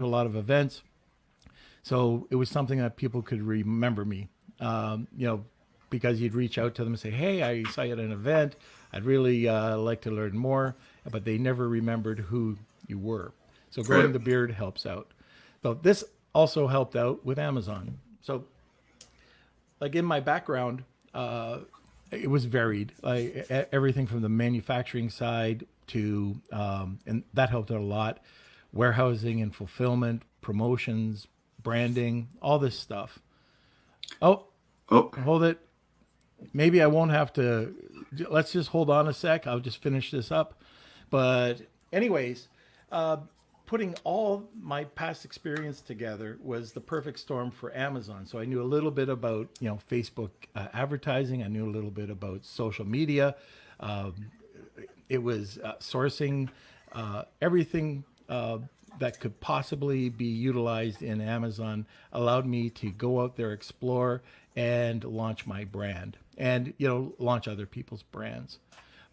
a lot of events. So it was something that people could remember me, you know, because you'd reach out to them and say, hey, I saw you at an event. I'd really like to learn more. But they never remembered who you were. So growing Right. the beard helps out. So this also helped out with Amazon. So, like in my background, it was varied. Like everything from the manufacturing side to, and that helped out a lot, warehousing and fulfillment, promotions, branding, all this stuff. Oh, Oh, hold it. Maybe I won't have to. Let's just hold on a sec. I'll just finish this up. But, anyways, putting all my past experience together was the perfect storm for Amazon. So I knew a little bit about Facebook advertising. I knew a little bit about social media. Um, it was sourcing everything that could possibly be utilized in Amazon allowed me to go out there, explore, and launch my brand, and launch other people's brands.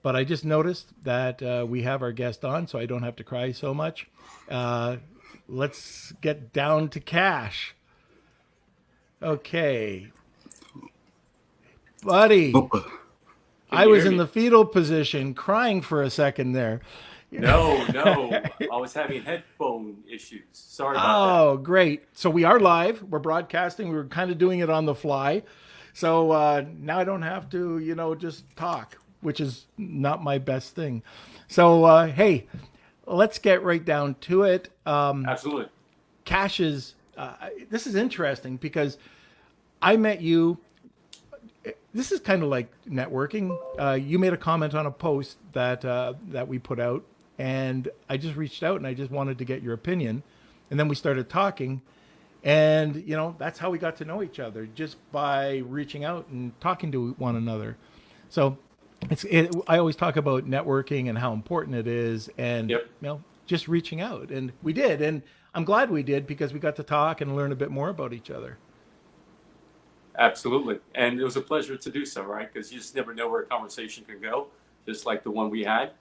But I just noticed that we have our guest on, so I don't have to cry so much. Uh, let's get down to cash. Okay, buddy. oh, Can I you was hear in me? the fetal position, crying for a second there. No, no. I was having headphone issues. Sorry about that. Oh, great. So we are live. We're broadcasting. We were kind of doing it on the fly. So now I don't have to, just talk, which is not my best thing. So, hey, let's get right down to it. Absolutely. Caches, this is interesting because I met you. This is kind of like networking. You made a comment on a post that we put out, and I just reached out and I just wanted to get your opinion, and then we started talking, and that's how we got to know each other, just by reaching out and talking to one another. So I always talk about networking and how important it is, and Yep. just reaching out, and we did, and I'm glad we did because we got to talk and learn a bit more about each other. Absolutely. And it was a pleasure to do so, right? Because you just never know where a conversation can go, just like the one we had,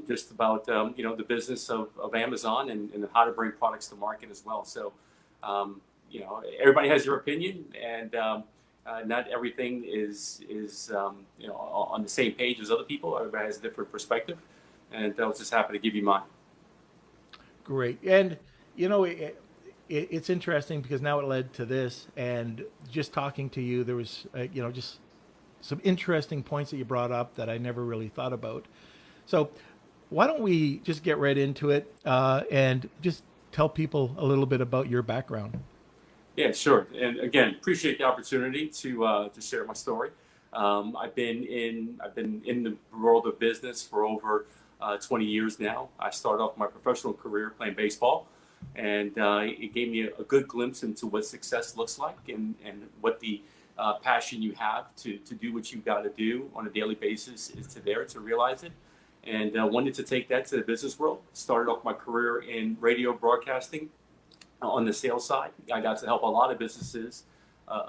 just about, the business of Amazon and how to bring products to market as well. So, everybody has their opinion, and not everything is on the same page as other people. Everybody has a different perspective, and I was just happy to give you mine. Great. And, it's interesting because now it led to this. And just talking to you, there was, just some interesting points that you brought up that I never really thought about. So, why don't we just get right into it and just tell people a little bit about your background? Yeah, sure. And again, appreciate the opportunity to share my story. I've been in the world of business for over 20 years now. I started off my professional career playing baseball, and it gave me a good glimpse into what success looks like, and what the passion you have to do what you've got to do on a daily basis is to there to realize it. And wanted to take that to the business world. Started off my career in radio broadcasting on the sales side. I got to help a lot of businesses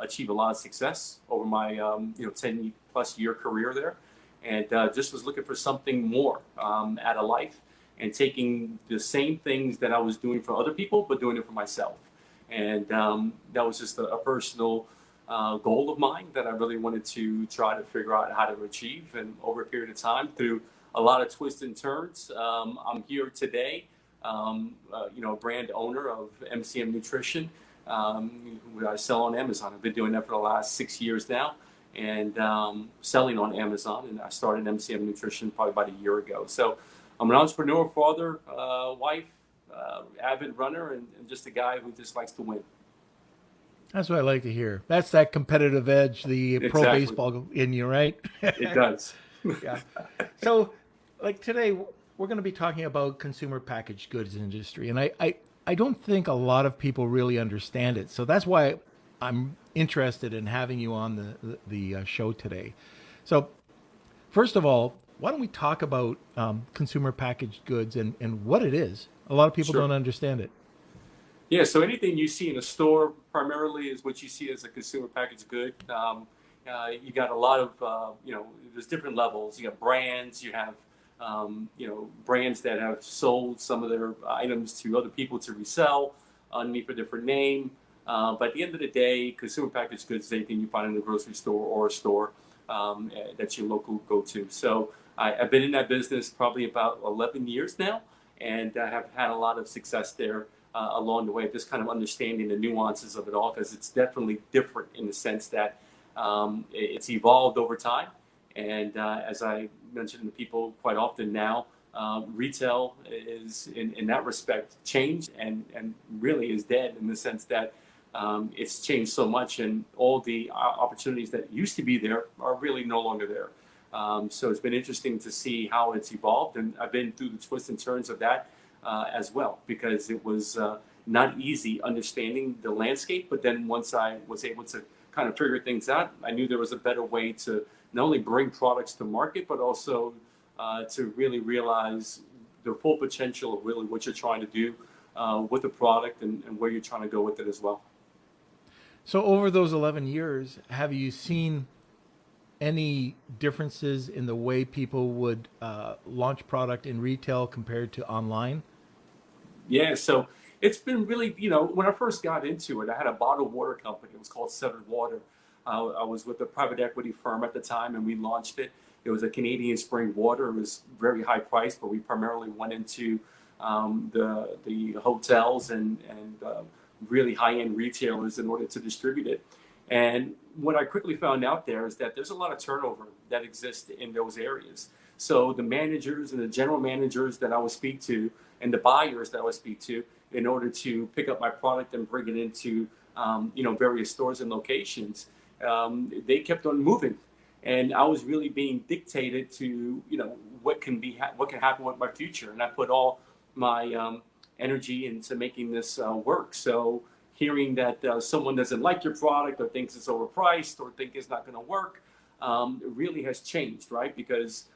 achieve a lot of success over my 10 plus year career there, and just was looking for something more out of life, and taking the same things that I was doing for other people, but doing it for myself. And that was just a personal goal of mine that I really wanted to try to figure out how to achieve. And over a period of time, through a lot of twists and turns, I'm here today, brand owner of MCM Nutrition, who I sell on Amazon. I've been doing that for the last 6 years now, and selling on Amazon. And I started MCM Nutrition probably about a year ago. So I'm an entrepreneur, father, wife, avid runner, and just a guy who just likes to win. That's what I like to hear. That's that competitive edge, the pro Exactly. baseball in you, right? It does. Yeah. So, like today, we're going to be talking about consumer packaged goods industry, and I don't think a lot of people really understand it. So that's why I'm interested in having you on the show today. So, first of all, why don't we talk about consumer packaged goods and what it is? A lot of people Sure. don't understand it. Yeah, so anything you see in a store primarily is what you see as a consumer packaged good. You got a lot of, there's different levels. You have brands, you have brands that have sold some of their items to other people to resell underneath a different name. But at the end of the day, consumer packaged goods is anything you find in a grocery store or a store that's your local go-to. So I've been in that business probably about 11 years now, and I have had a lot of success there along the way, just kind of understanding the nuances of it all, because it's definitely different in the sense that it's evolved over time. And as I mentioned to people quite often now, retail is, in that respect, changed and really is dead in the sense that it's changed so much, and all the opportunities that used to be there are really no longer there. So it's been interesting to see how it's evolved, and I've been through the twists and turns of that as well, because it was not easy understanding the landscape. But then once I was able to kind of figure things out, I knew there was a better way to not only bring products to market, but also to really realize the full potential of really what you're trying to do with the product and where you're trying to go with it as well. So over those 11 years, have you seen any differences in the way people would launch product in retail compared to online? Yeah, so it's been really, when I first got into it, I had a bottled water company. It was called Seven Water. I was with a private equity firm at the time, and we launched it. It was a Canadian spring water. It was very high priced, but we primarily went into the hotels and really high-end retailers in order to distribute it. And what I quickly found out there is that there's a lot of turnover that exists in those areas. So the managers and the general managers that I would speak to, and the buyers that I would speak to, in order to pick up my product and bring it into various stores and locations, they kept on moving, and I was really being dictated to what can happen with my future. And I put all my energy into making this work. So hearing that someone doesn't like your product, or thinks it's overpriced, or think it's not going to work, it really has changed, right? Because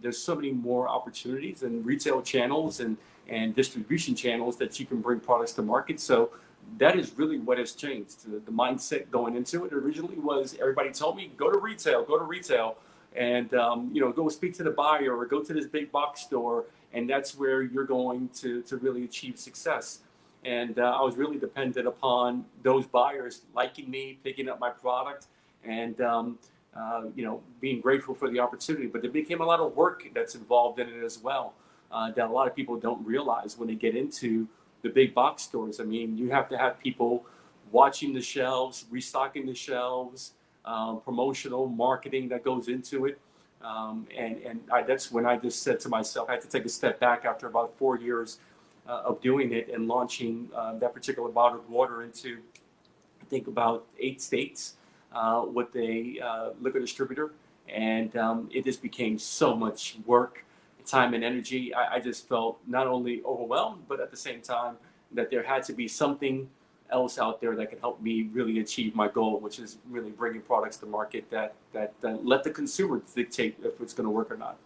there's so many more opportunities and retail channels and distribution channels that you can bring products to market. So that is really what has changed. The mindset going into it originally was, everybody told me, go to retail, and go speak to the buyer, or go to this big box store, and that's where you're going to really achieve success. And I was really dependent upon those buyers liking me, picking up my product, and being grateful for the opportunity. But there became a lot of work that's involved in it as well, that a lot of people don't realize when they get into the big box stores. I mean, you have to have people watching the shelves, restocking the shelves, promotional marketing that goes into it. That's when I just said to myself, I had to take a step back after about 4 years of doing it and launching that particular bottled water into, I think, about 8 states with a liquor distributor. And it just became so much work, time, and energy. I just felt not only overwhelmed, but at the same time that there had to be something else out there that could help me really achieve my goal, which is really bringing products to market that let the consumer dictate if it's going to work or not.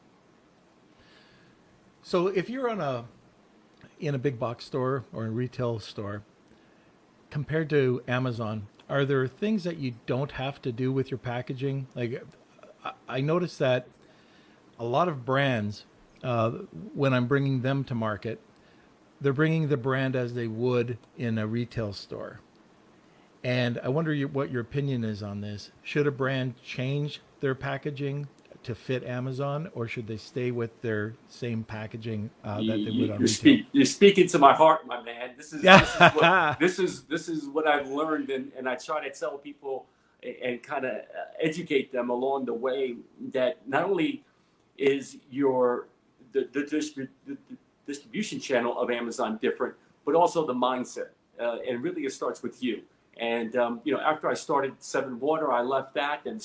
So if you're in a big box store or a retail store, compared to Amazon, are there things that you don't have to do with your packaging? Like, I noticed that a lot of brands, when I'm bringing them to market, they're bringing the brand as they would in a retail store. And I wonder what your opinion is on this. Should a brand change their packaging to fit Amazon, or should they stay with their same packaging that they would on retail? You're speaking to my heart, my man. This is what I've learned, and I try to tell people and kind of educate them along the way that not only is the distribution channel of Amazon different, but also the mindset. And really, it starts with you. And after I started Seven Water, I left that and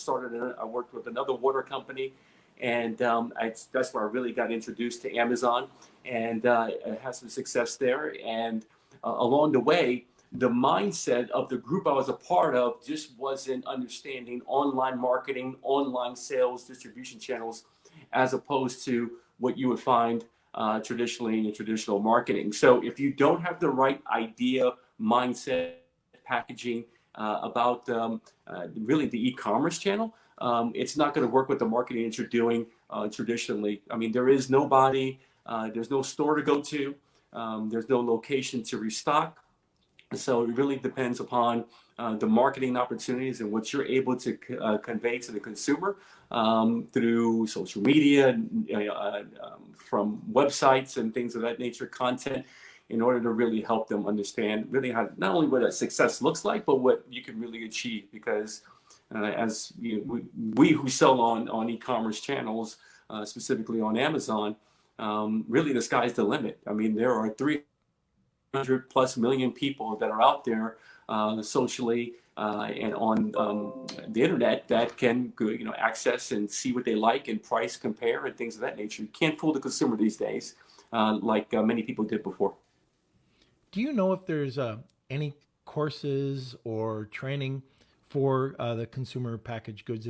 I worked with another water company, and that's where I really got introduced to Amazon, and had some success there. And along the way, the mindset of the group I was a part of just wasn't understanding online marketing, online sales, distribution channels, as opposed to what you would find traditionally in traditional marketing. So if you don't have the right idea, mindset, packaging about really the e-commerce channel, it's not going to work with the marketing that you're doing traditionally. I mean, there is nobody, there's no store to go to, there's no location to restock. So it really depends upon the marketing opportunities and what you're able to convey to the consumer through social media, from websites and things of that nature, content, in order to really help them understand really how not only what a success looks like, but what you can really achieve. Because as you know, we who sell on e-commerce channels, specifically on Amazon, really the sky's the limit. I mean, there are 300 plus million people that are out there socially and on the internet that can access and see what they like and price compare and things of that nature. You can't fool the consumer these days like many people did before. Do you know if there's any courses or training for the consumer packaged goods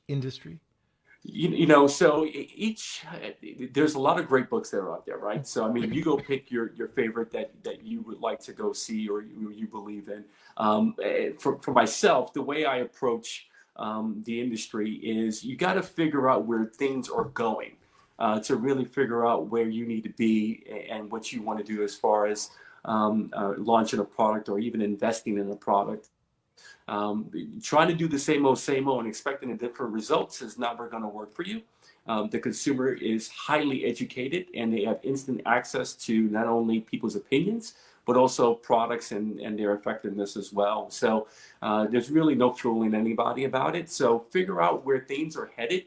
industry? So each there's a lot of great books that are out there, right? So I mean, you go pick your favorite that you would like to go see or you believe in. For myself, the way I approach the industry is you got to figure out where things are going to really figure out where you need to be and what you want to do as far as launching a product or even investing in a product. Trying to do the same old and expecting a different results is never going to work for you. The consumer is highly educated and they have instant access to not only people's opinions, but also products and their effectiveness as well. So there's really no fooling anybody about it. So figure out where things are headed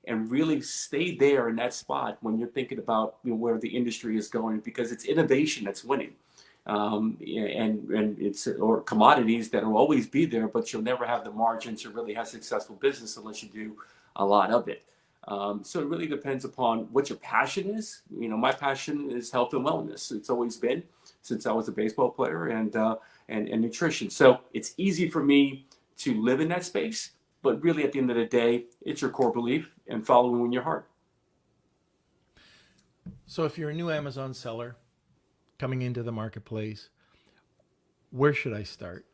and really stay there in that spot when you're thinking about where the industry is going, because it's innovation that's winning. And it's or commodities that will always be there, but you'll never have the margin to really have successful business unless you do a lot of it. So it really depends upon what your passion is. My passion is health and wellness. It's always been since I was a baseball player and nutrition. So it's easy for me to live in that space, but really at the end of the day, it's your core belief and following your heart. So if you're a new Amazon seller coming into the marketplace, where should I start?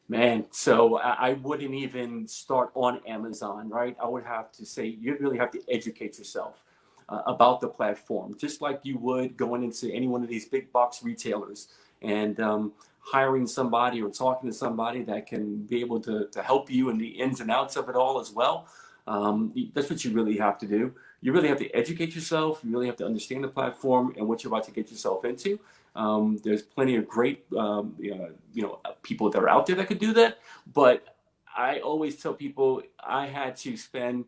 Man, so I wouldn't even start on Amazon, right? I would have to say you really have to educate yourself about the platform, just like you would going into any one of these big box retailers and hiring somebody or talking to somebody that can be able to help you in the ins and outs of it all as well. That's what you really have to do. You really have to educate yourself. You really have to understand the platform and what you're about to get yourself into. There's plenty of great, people that are out there that could do that. But I always tell people I had to spend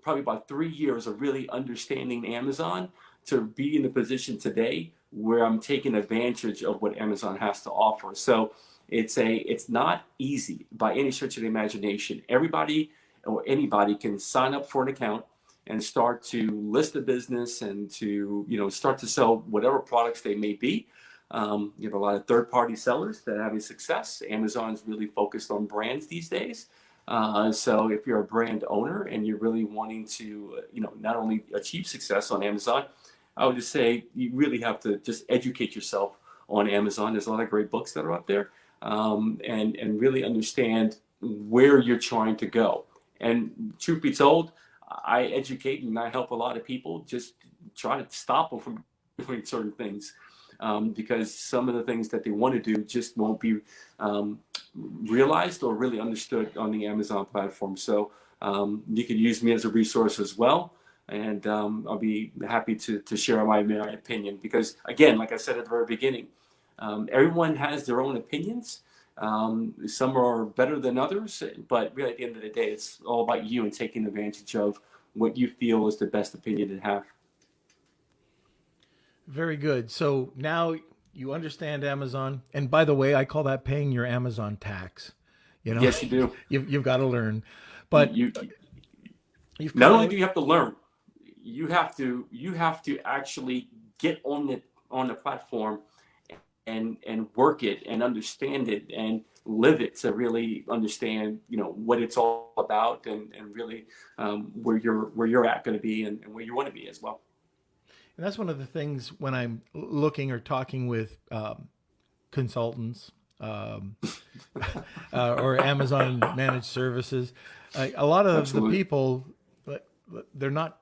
probably about 3 years of really understanding Amazon to be in the position today where I'm taking advantage of what Amazon has to offer. So it's not easy by any stretch of the imagination. Everybody or anybody can sign up for an account and start to list a business and to start to sell whatever products they may be. You have a lot of third-party sellers that are having success. Amazon is really focused on brands these days. So if you're a brand owner and you're really wanting to, not only achieve success on Amazon, I would just say you really have to just educate yourself on Amazon. There's a lot of great books that are up there, and really understand where you're trying to go. And truth be told, I educate and I help a lot of people just try to stop them from doing certain things because some of the things that they want to do just won't be realized or really understood on the Amazon platform. So you can use me as a resource as well. And I'll be happy to share my opinion because, again, like I said at the very beginning, everyone has their own opinions. Some are better than others, but really at the end of the day, it's all about you and taking advantage of what you feel is the best opinion to have. Very good. So now you understand Amazon. And by the way, I call that paying your Amazon tax. Yes, you do. You've got to learn. But You you've not kind only of, do you have to learn, you have to actually get on the platform and work it and understand it and live it to really understand what it's all about and really where you're at going to be and where you want to be as well. and that's one of the things when I'm looking or talking with consultants or Amazon managed services. A lot of the Absolutely. people they're not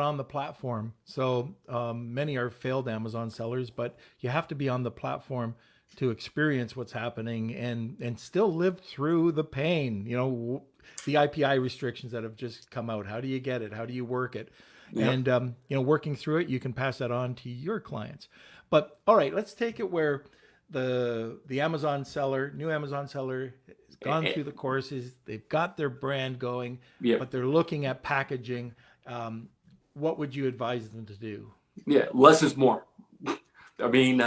on the platform. So many are failed Amazon sellers, but you have to be on the platform to experience what's happening and still live through the pain. The IPI restrictions that have just come out. How do you get it? How do you work it? Yep. And working through it, you can pass that on to your clients. But all right, let's take it where the Amazon seller, new Amazon seller, has gone Eh, through the courses. They've got their brand going, Yeah. but they're looking at packaging. What would you advise them to do? Yeah. Less is more. I mean,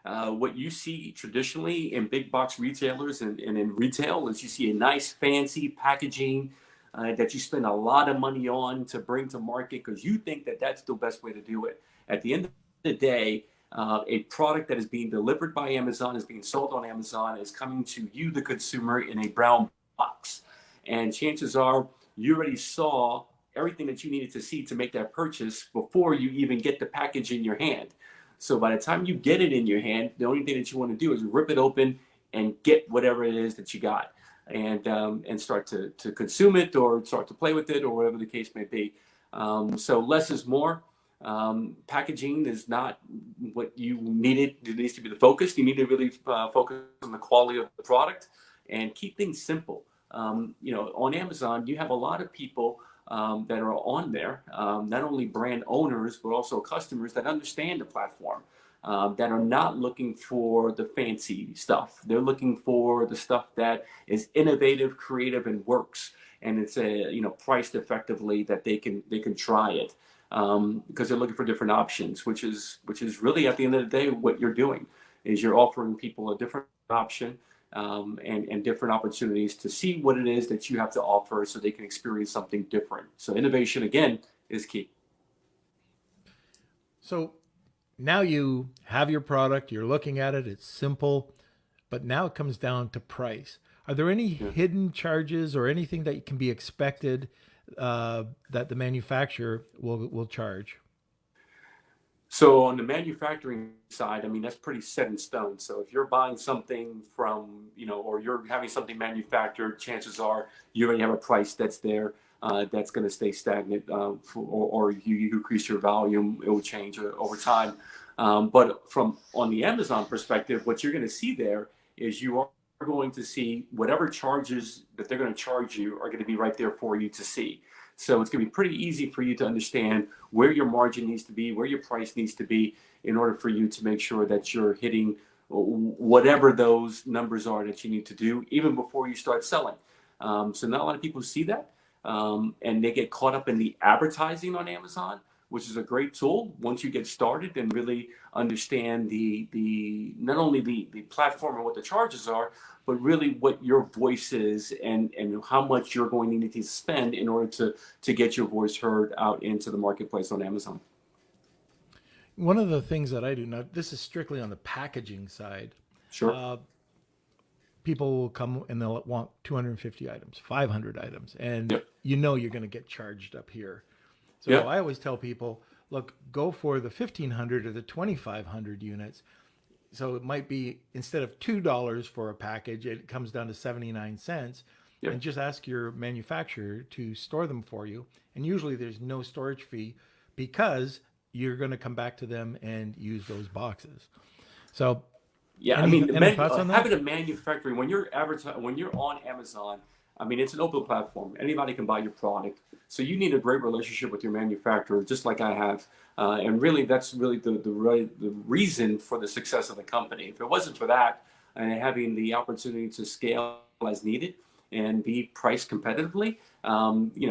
what you see traditionally in big box retailers and in retail is you see a nice fancy packaging that you spend a lot of money on to bring to market because you think that that's the best way to do it. At the end of the day, a product that is being delivered by Amazon is being sold on Amazon is coming to you, the consumer, in a brown box. And chances are you already saw everything that you needed to see to make that purchase before you even get the package in your hand. So by the time you get it in your hand, the only thing that you want to do is rip it open and get whatever it is that you got, and start to consume it or start to play with it or whatever the case may be. So less is more. Packaging is not what you needed. It needs to be the focus. You need to really focus on the quality of the product and keep things simple. On Amazon, you have a lot of people that are on there, not only brand owners, but also customers that understand the platform, that are not looking for the fancy stuff. They're looking for the stuff that is innovative, creative, and works. And it's priced effectively that they can try it, because they're looking for different options, which is really at the end of the day what you're doing is you're offering people a different option, and different opportunities to see what it is that you have to offer so they can experience something different. So innovation, again, is key. So now you have your product, you're looking at it, it's simple, but now it comes down to price. Are there any Yeah. hidden charges or anything that can be expected that the manufacturer will charge? So on the manufacturing side, I mean, that's pretty set in stone. So if you're buying something from, or you're having something manufactured, chances are you already have a price that's there, that's going to stay stagnant, or you increase your volume, it will change over time. But from on the Amazon perspective, what you're going to see there is you are going to see whatever charges that they're going to charge you are going to be right there for you to see. So it's going to be pretty easy for you to understand where your margin needs to be, where your price needs to be in order for you to make sure that you're hitting whatever those numbers are that you need to do, even before you start selling. So not a lot of people see that, and they get caught up in the advertising on Amazon, which is a great tool once you get started and really understand the not only the platform and what the charges are, but really what your voice is and how much you're going to need to spend in order to get your voice heard out into the marketplace on Amazon. One of the things that I do now, this is strictly on the packaging side. Sure. Uh, People will come and they'll want 250 items, 500 items, and Yep. you're going to get charged up here. So Yep. I always tell people, look, go for the 1,500 or the 2,500 units. So it might be instead of $2 for a package, it comes down to 79 cents. Yep. And just ask your manufacturer to store them for you. And usually there's no storage fee because you're going to come back to them and use those boxes. So Yeah, I any mean, any thoughts on that? having a manufacturing when you're on Amazon, I mean, it's an open platform. Anybody can buy your product, so you need a great relationship with your manufacturer, just like I have. And really, that's really the reason for the success of the company. If it wasn't for that, and having the opportunity to scale as needed and be priced competitively,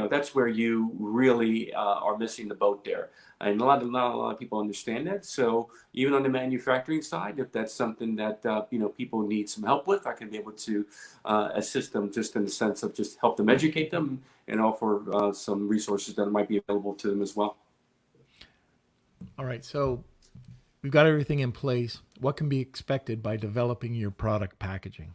that's where you really are missing the boat there. And not a lot of people understand that. So even on the manufacturing side, if that's something that people need some help with, I can be able to assist them just in the sense of just help them educate them and offer some resources that might be available to them as well. All right. So we've got everything in place. What can be expected by developing your product packaging?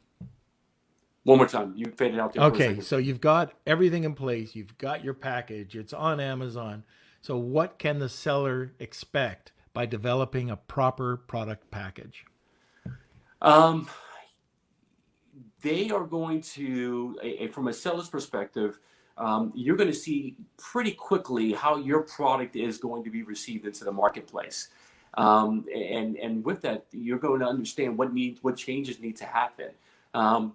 One more time, you faded out there for a Okay, second. so you've got everything in place. You've got your package. It's on Amazon. So what can the seller expect by developing a proper product package? Um, they are going to, from a seller's perspective, you're going to see pretty quickly how your product is going to be received into the marketplace. And with that, you're going to understand what changes need to happen. Um,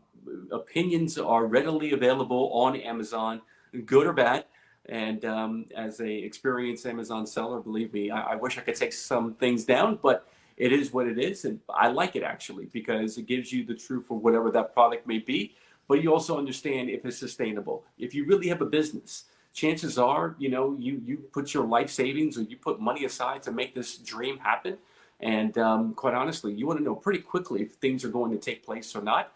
Opinions are readily available on Amazon, good or bad. And as a experienced Amazon seller, believe me, I wish I could take some things down, but it is what it is. And I like it actually because it gives you the truth for whatever that product may be. But you also understand if it's sustainable. If you really have a business, chances are, you put your life savings or you put money aside to make this dream happen. And quite honestly, you want to know pretty quickly if things are going to take place or not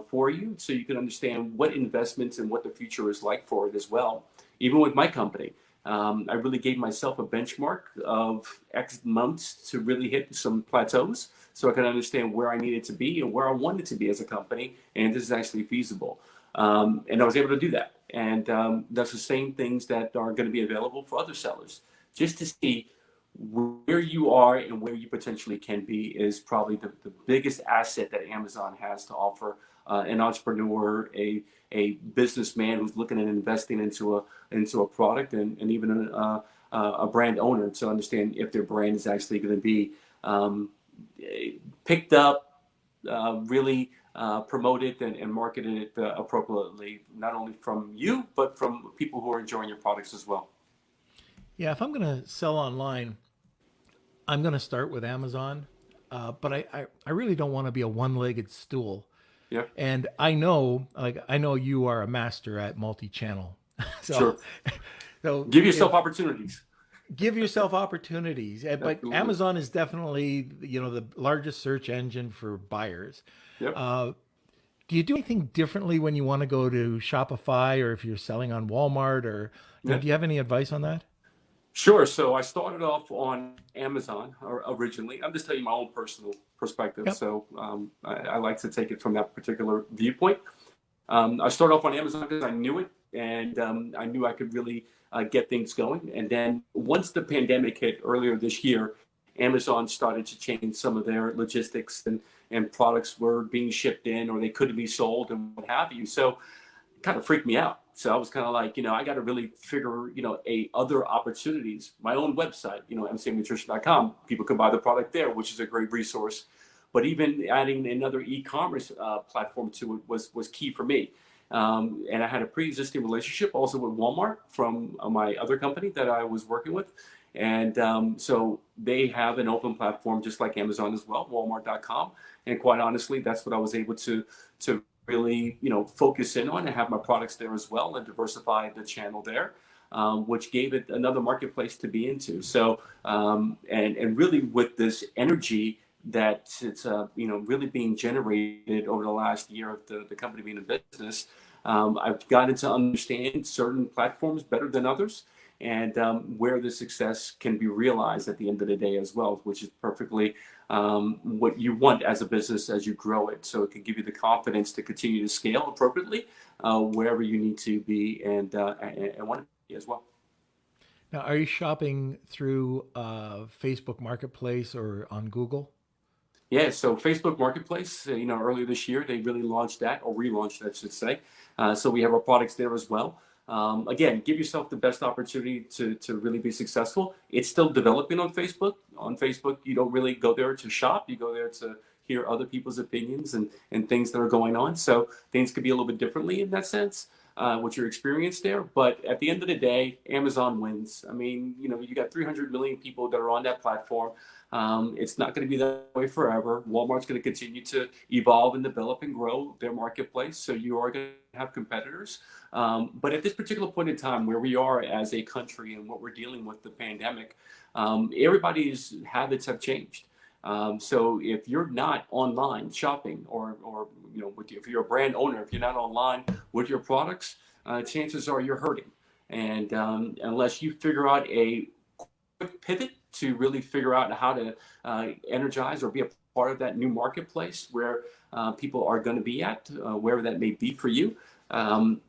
for you, so you can understand what investments and what the future is like for it as well. Even with my company, I really gave myself a benchmark of X months to really hit some plateaus so I could understand where I needed to be and where I wanted to be as a company, and this is actually feasible. And I was able to do that. And that's the same things that are going to be available for other sellers. Just to see where you are and where you potentially can be is probably the biggest asset that Amazon has to offer an entrepreneur, a businessman who's looking at investing into a product, and even a brand owner to understand if their brand is actually going to be picked up, really promoted and marketed appropriately, not only from you, but from people who are enjoying your products as well. Yeah, if I'm going to sell online, I'm going to start with Amazon. But I really don't want to be a one-legged stool. Yeah, And I know you are a master at multi-channel. so sure. so Give yourself if opportunities. give yourself opportunities. But Absolutely. Amazon is definitely, the largest search engine for buyers. Yep. Uh, do you do anything differently when you want to go to Shopify, or if you're selling on Walmart, or Yeah. do you have any advice on that? Sure. So I started off on Amazon originally. I'm just telling you my own personal perspective. Yep. So I like to take it from that particular viewpoint. I started off on Amazon because I knew it, and I knew I could really get things going. And then once the pandemic hit earlier this year, Amazon started to change some of their logistics, and products were being shipped in or they couldn't be sold and what have you. So kind of freaked me out. So I was kind of like, I got to really figure, other opportunities. My own website, mcnutrition.com. People can buy the product there, which is a great resource. But even adding another e-commerce platform to it was key for me. And I had a pre-existing relationship also with Walmart from my other company that I was working with. And so they have an open platform just like Amazon as well, walmart.com. And quite honestly, that's what I was able to really, focus in on and have my products there as well and diversify the channel there, which gave it another marketplace to be into. So, and really with this energy that it's, really being generated over the last year of the company being in business, I've gotten to understand certain platforms better than others, and where the success can be realized at the end of the day as well, which is perfectly what you want as a business as you grow it. So it can give you the confidence to continue to scale appropriately wherever you need to be and want to be as well. Now, are you shopping through Facebook Marketplace or on Google? Yeah, so Facebook Marketplace, earlier this year, they really launched that, or relaunched, I should say. So we have our products there as well. Again, give yourself the best opportunity to really be successful. It's still developing on Facebook. On Facebook, you don't really go there to shop. You go there to hear other people's opinions and things that are going on. So things could be a little bit differently in that sense, what your experience there. But at the end of the day, Amazon wins. I mean, you got 300 million people that are on that platform. It's not going to be that way forever. Walmart's going to continue to evolve and develop and grow their marketplace. So you are going to have competitors. But at this particular point in time where we are as a country and what we're dealing with the pandemic, everybody's habits have changed. So if you're not online shopping or if you're a brand owner, if you're not online with your products, chances are you're hurting. And unless you figure out a quick pivot to really figure out how to energize or be a part of that new marketplace where people are going to be at, wherever that may be for you,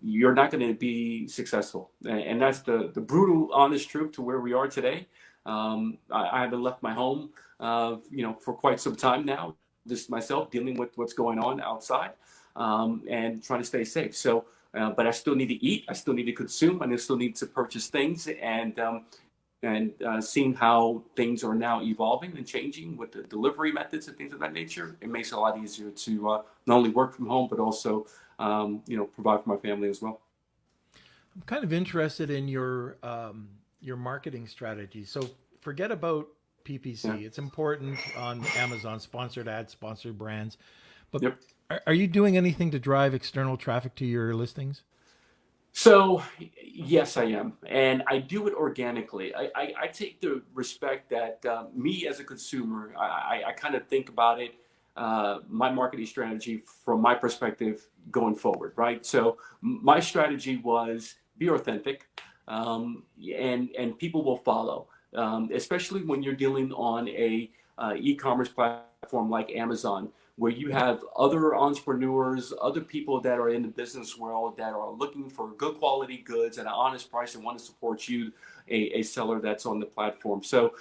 you're not going to be successful. And that's the brutal, honest truth to where we are today. I haven't left my home, for quite some time now, just myself dealing with what's going on outside and trying to stay safe. So but I still need to eat. I still need to consume, and I still need to purchase things. And seeing how things are now evolving and changing with the delivery methods and things of that nature, it makes it a lot easier to not only work from home, but also provide for my family as well. I'm kind of interested in your marketing strategy. So forget about Yeah. PPC. It's important on Amazon, sponsored ads, sponsored brands. But Yep. are you doing anything to drive external traffic to your listings? So yes, I am, and I do it organically. I take the respect that me as a consumer, I kind of think about it, my marketing strategy from my perspective going forward, right? So my strategy was be authentic, and people will follow, especially when you're dealing on a e-commerce platform like Amazon, where you have other entrepreneurs, other people that are in the business world that are looking for good quality goods at an honest price and want to support you, a seller that's on the platform. So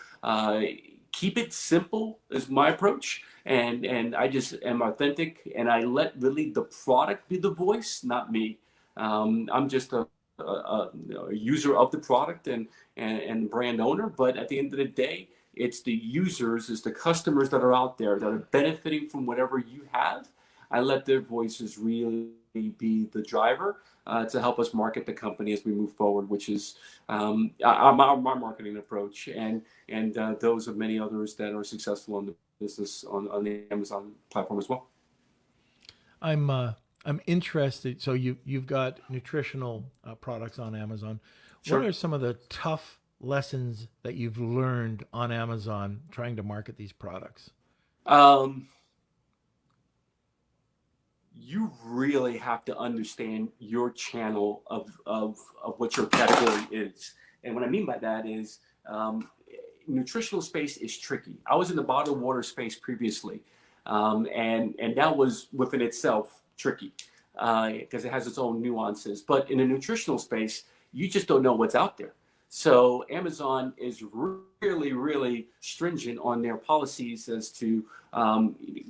keep it simple is my approach, and I just am authentic, and I let really the product be the voice, not me. I'm just a user of the product and brand owner, but at the end of the day, it's the users, it's the customers that are out there that are benefiting from whatever you have. I let their voices really be the driver to help us market the company as we move forward, which is my marketing approach, and those of many others that are successful on the business on the Amazon platform as well. I'm interested. So you've got nutritional products on Amazon. What Sure. are some of the tough lessons that you've learned on Amazon trying to market these products? Um, you really have to understand your channel of what your category is. And what I mean by that is nutritional space is tricky. I was in the bottled water space previously, and that was within itself tricky because it has its own nuances. But in the nutritional space, you just don't know what's out there. So Amazon is really, really stringent on their policies as to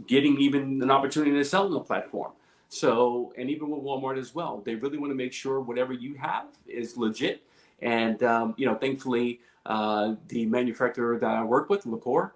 getting even an opportunity to sell on the platform. So, and even with Walmart as well, they really want to make sure whatever you have is legit. And thankfully, the manufacturer that I work with, Liqueur,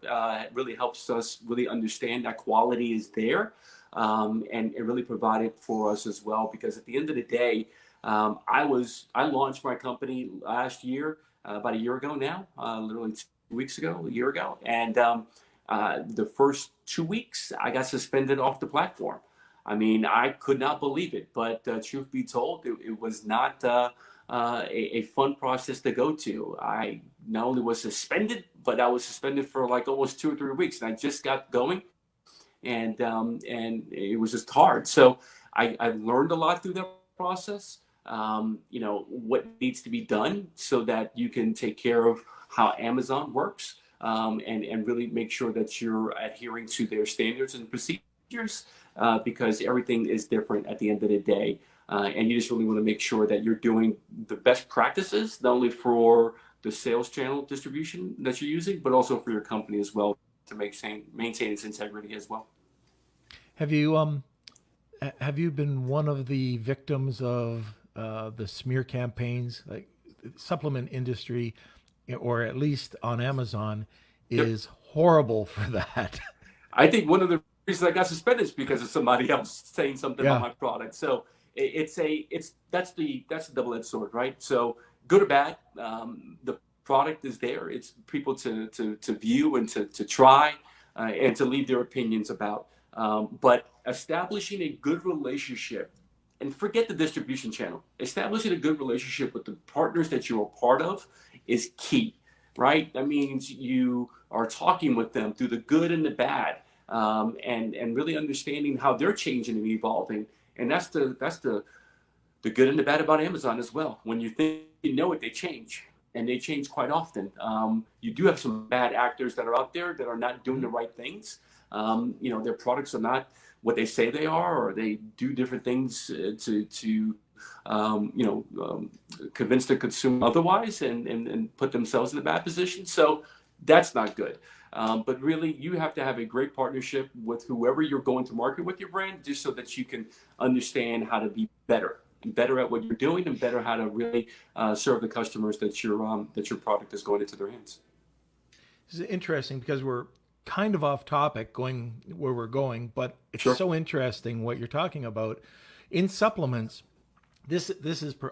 really helps us really understand that quality is there, and it really provided for us as well. Because at the end of the day, I launched my company last year, about a year ago now, literally 2 weeks ago, a year ago, and the first 2 weeks I got suspended off the platform. I mean, I could not believe it, but truth be told, it was not a fun process to go to. I not only was suspended, but I was suspended for like almost 2 or 3 weeks, and I just got going, and it was just hard. So I learned a lot through that process. What needs to be done so that you can take care of how Amazon works, and really make sure that you're adhering to their standards and procedures, because everything is different at the end of the day. And you just really want to make sure that you're doing the best practices, not only for the sales channel distribution that you're using, but also for your company as well to maintain its integrity as well. Have you have you been one of the victims of the smear campaigns? Like supplement industry, or at least on Amazon, Yep. is horrible for that. I think one of the reasons I got suspended is because of somebody else saying something about Yeah. my product. So that's the double-edged sword, right? So good or bad, the product is there. It's people to view and to try, and to leave their opinions about. But establishing a good relationship, and forget the distribution channel. Establishing a good relationship with the partners that you're a part of is key, right? That means you are talking with them through the good and the bad, and really understanding how they're changing and evolving. And that's the good and the bad about Amazon as well. When you think you know it, they change, and they change quite often. You do have some bad actors that are out there that are not doing the right things. Their products are not what they say they are, or they do different things to convince the consumer otherwise, and put themselves in a bad position. So that's not good. But really, you have to have a great partnership with whoever you're going to market with your brand, just so that you can understand how to be better better at what you're doing and better how to really serve the customers that your product is going into their hands. This is interesting because we're kind of off topic going where we're going, but it's Sure. so interesting what you're talking about. In supplements,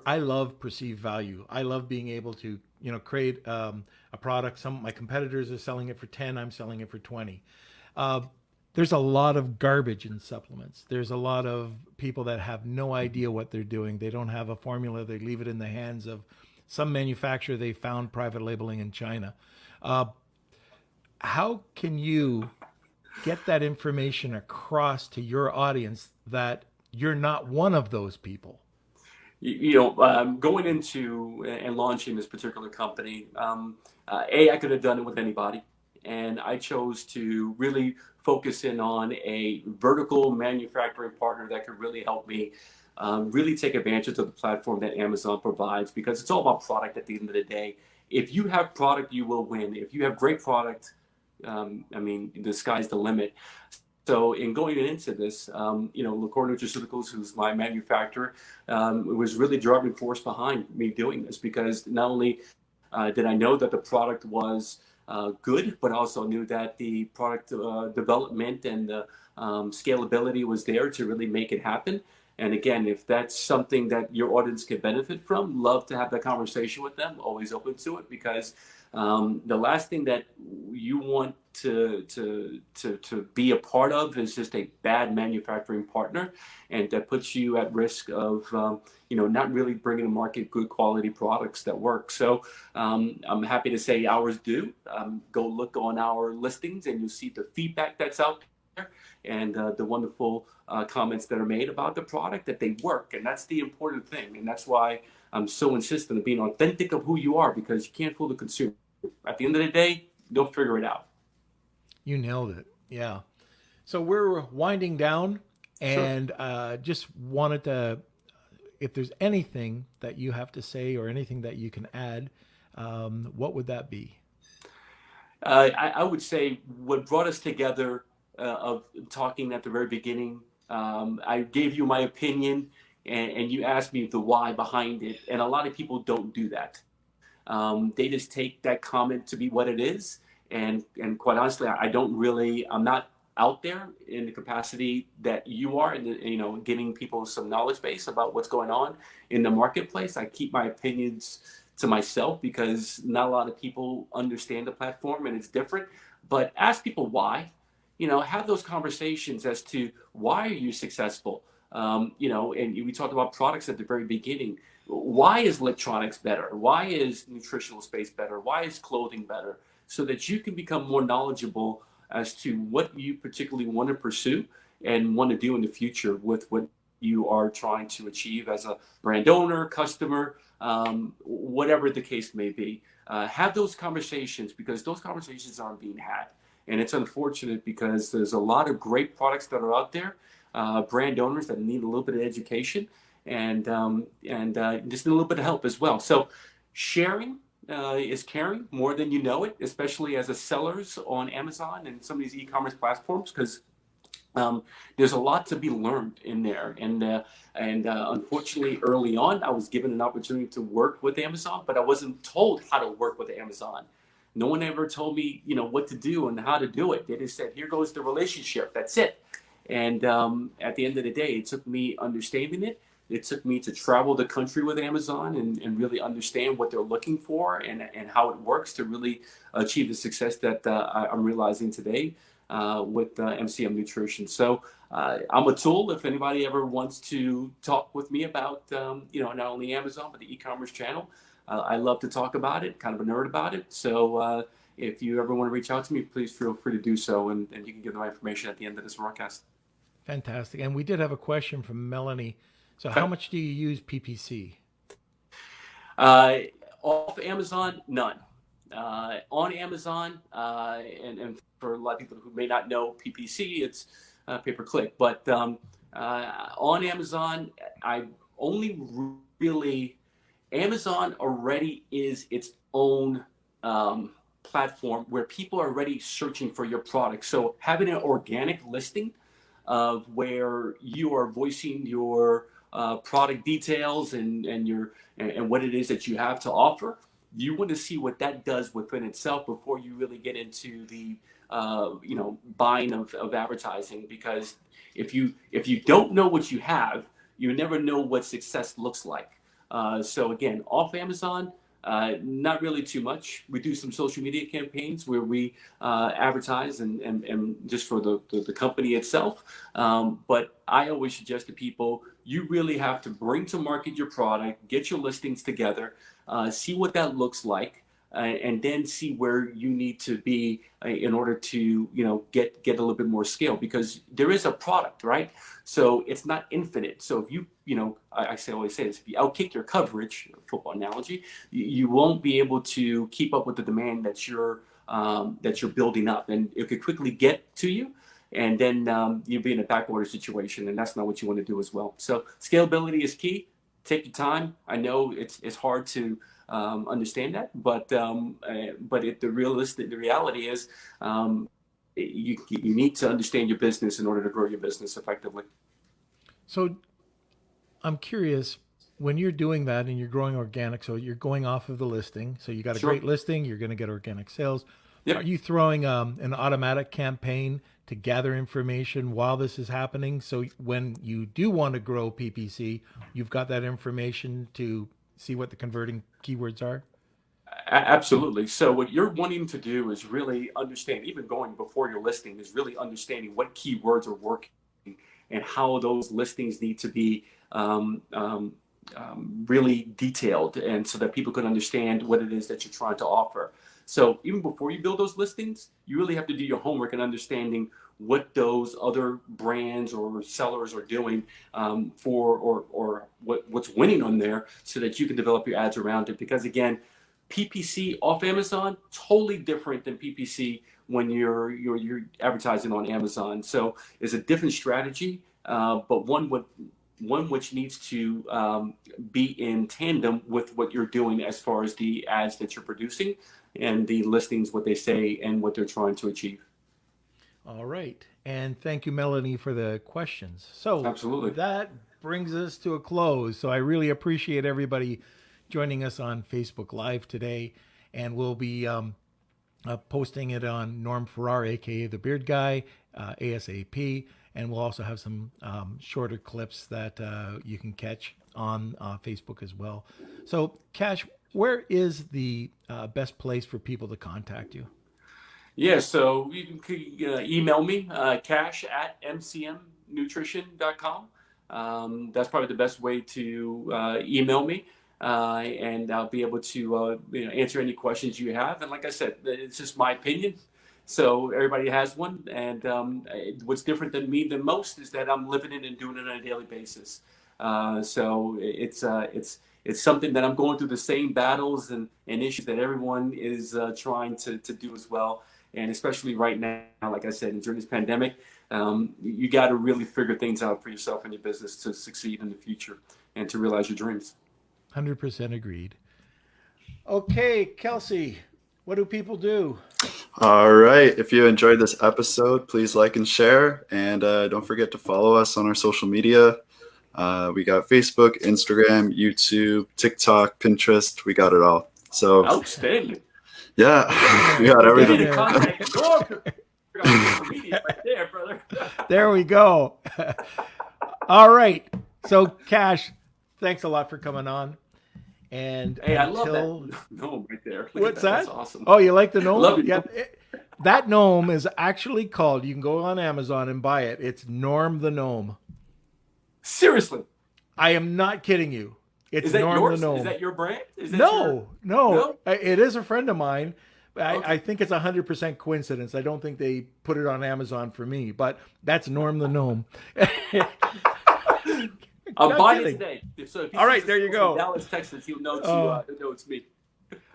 I love perceived value. I love being able to create a product. Some of my competitors are selling it for 10, I'm selling it for 20. Uh, there's a lot of garbage in supplements. There's a lot of people that have no idea what they're doing. They don't have a formula. They leave it in the hands of some manufacturer they found private labeling in China. Uh, how can you get that information across to your audience that you're not one of those people? Going into and launching this particular company, I could have done it with anybody, and I chose to really focus in on a vertical manufacturing partner that could really help me really take advantage of the platform that Amazon provides, because it's all about product at the end of the day. If you have product, you will win. If you have great product, I mean, the sky's the limit. So in going into this, Liqueur Nutraceuticals, who's my manufacturer, was really driving force behind me doing this, because not only did I know that the product was good, but also knew that the product development and the scalability was there to really make it happen. And again, if that's something that your audience could benefit from, love to have that conversation with them. Always open to it, because the last thing that you want to be a part of is just a bad manufacturing partner, and that puts you at risk of not really bringing to market good quality products that work. So I'm happy to say ours do. Go look on our listings and you'll see the feedback that's out there, and the wonderful comments that are made about the product, that they work. And that's the important thing. And that's why I'm so insistent on being authentic of who you are, because you can't fool the consumer. At the end of the day, they'll figure it out. You nailed it. Yeah. So we're winding down, Sure. and just wanted to, if there's anything that you have to say or anything that you can add, what would that be? I would say what brought us together, of talking at the very beginning, I gave you my opinion, and you asked me the why behind it. And a lot of people don't do that. They just take that comment to be what it is. And quite honestly, I'm not out there in the capacity that you are, and giving people some knowledge base about what's going on in the marketplace. I keep my opinions to myself, because not a lot of people understand the platform and it's different. But ask people why. Have those conversations as to why are you successful. And we talked about products at the very beginning. Why is electronics better? Why is nutritional space better? Why is clothing better? So that you can become more knowledgeable as to what you particularly want to pursue and want to do in the future with what you are trying to achieve as a brand owner, customer, whatever the case may be. Have those conversations, because those conversations aren't being had. And it's unfortunate, because there's a lot of great products that are out there, brand owners that need a little bit of education, and just need a little bit of help as well. So sharing is caring, more than you know it, especially as a sellers on Amazon and some of these e-commerce platforms, because there's a lot to be learned in there. And unfortunately, early on, I was given an opportunity to work with Amazon, but I wasn't told how to work with Amazon. No one ever told me, what to do and how to do it. They just said, "Here goes the relationship. That's it." And at the end of the day, it took me understanding it. It took me to travel the country with Amazon, and really understand what they're looking for, and how it works to really achieve the success that I'm realizing today with MCM Nutrition. So I'm a tool. If anybody ever wants to talk with me about, not only Amazon, but the e-commerce channel, I love to talk about it, kind of a nerd about it. So if you ever want to reach out to me, please feel free to do so, and you can give my information at the end of this broadcast. Fantastic. And we did have a question from Melanie. So how Okay. much do you use PPC? Uh, Off Amazon, none. On Amazon, and for a lot of people who may not know PPC, it's pay per click. But on Amazon, I only really, Amazon already is its own platform where people are already searching for your product. So having an organic listing of where you are voicing your product details and what it is that you have to offer. You want to see what that does within itself before you really get into the buying of advertising, because if you don't know what you have, you never know what success looks like. So again, off Amazon, not really too much. We do some social media campaigns where we advertise and just for the company itself. But I always suggest to people, you really have to bring to market your product, get your listings together, see what that looks like, and then see where you need to be in order to get a little bit more scale, because there is a product, right? So it's not infinite. So if you always say this, if you outkick your coverage, football analogy, you won't be able to keep up with the demand that you're building up, and it could quickly get to you. And then you'll be in a backorder situation, and that's not what you want to do as well. So scalability is key. Take your time. I know it's hard to understand that, but the reality is you need to understand your business in order to grow your business effectively. So I'm curious, when you're doing that and you're growing organic, so you're going off of the listing. So you got a Sure. great listing, you're going to get organic sales. Yep. Are you throwing an automatic campaign to gather information while this is happening? So when you do want to grow PPC, you've got that information to see what the converting keywords are? Absolutely. So what you're wanting to do is really understand, even going before your listing, is really understanding what keywords are working and how those listings need to be really detailed, and so that people can understand what it is that you're trying to offer. So even before you build those listings, you really have to do your homework and understanding what those other brands or sellers are doing or what's winning on there, so that you can develop your ads around it. Because again, PPC off Amazon, totally different than PPC when you're advertising on Amazon. So it's a different strategy, but one which needs to be in tandem with what you're doing as far as the ads that you're producing and the listings, what they say and what they're trying to achieve. All right. And thank you, Melanie, for the questions. So Absolutely. that brings us to a close. So I really appreciate everybody joining us on Facebook Live today. And we'll be posting it on Norm Farrar, aka the Beard Guy, ASAP. And we'll also have some shorter clips that you can catch on Facebook as well. So, Cash, where is the best place for people to contact you? Yeah, so you can email me, cash@mcmnutrition.com. That's probably the best way to email me. And I'll be able to answer any questions you have. And like I said, it's just my opinion. So everybody has one. And what's different than me than most is that I'm living it and doing it on a daily basis. So it's something that I'm going through the same battles and issues that everyone is trying to do as well. And especially right now, like I said, during this pandemic, you got to really figure things out for yourself and your business to succeed in the future and to realize your dreams. 100% agreed. Okay, Kelsey, what do people do? All right. If you enjoyed this episode, please like and share. And don't forget to follow us on our social media. We got Facebook, Instagram, YouTube, TikTok, Pinterest. We got it all. So Outstanding. Yeah, we got everything. There we go. All right. So, Cash, thanks a lot for coming on. And hey, I love that gnome right there. What's that? That's awesome. Oh, you like the gnome? Love it. Yeah. That gnome is actually called, you can go on Amazon and buy it. It's Norm the Gnome. Seriously? I am not kidding you. It's is that Norm yours? the Gnome. Is that your brand? No. It is a friend of mine. I think it's 100% coincidence. I don't think they put it on Amazon for me, but that's Norm the Gnome. I'll buy it today. So if all right, there you go. Dallas, Texas, you'll know it's me.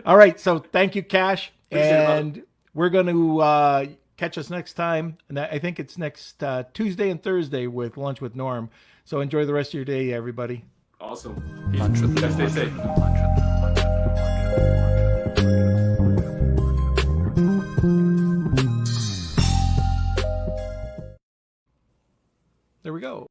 All right, so thank you, Cash. Appreciate and we're going to catch us next time. And I think it's next Tuesday and Thursday with Lunch with Norm. So enjoy the rest of your day, everybody. Awesome. Lunch with Stay safe.